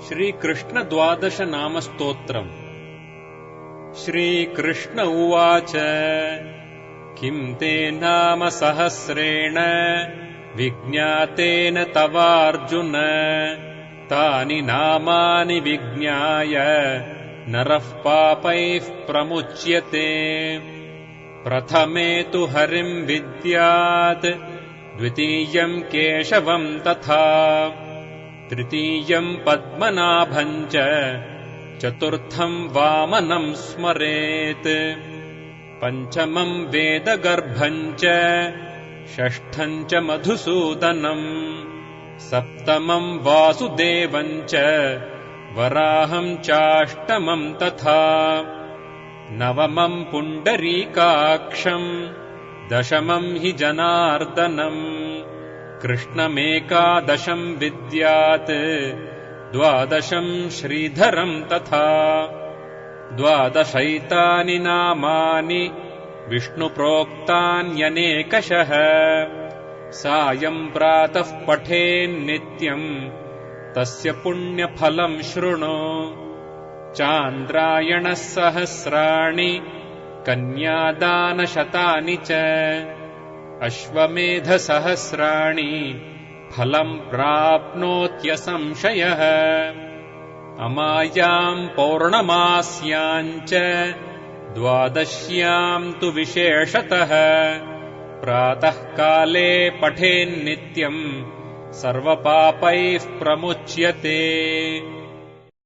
श्रीकृष्ण द्वादश नाम स्तोत्रम्। श्रीकृष्ण उवाच किं ते नाम सहस्रेण विज्ञातेन तवार्जुन तानि नामानि विज्ञाय नरः पापैः प्रमुच्यते। प्रथमे तु हरिं विद्यात् द्वितीयं केशवं तथा तृतीयं पद्मनाभं च चतुर्थं वामनं स्मरेत्। पंचमं वेदगर्भं च षष्ठं च मधुसूदनं सप्तमं वासुदेवं च वराहं चाष्टमं तथा नवमं पुण्डरीकाक्षं दशमं हि जनार्दनम् कृष्णमेकादशं विद्यात् द्वादशं श्रीधरं तथा द्वादशैतानि नामानि विष्णुप्रोक्तान्यनेकशः सायं प्रातः पठेन्नित्यं तस्य पुण्यफलं शृणु। चान्द्रायणः सहस्राणि कन्यादानशतानि च अश्वमेधसहस्राणि फलं प्राप्नोत्यसंशयः। अमायां पौर्णमास्यां च द्वादश्यां तु विशेषतः प्रातःकाले पठेन्नित्यं सर्वपापैः प्रमुच्यते।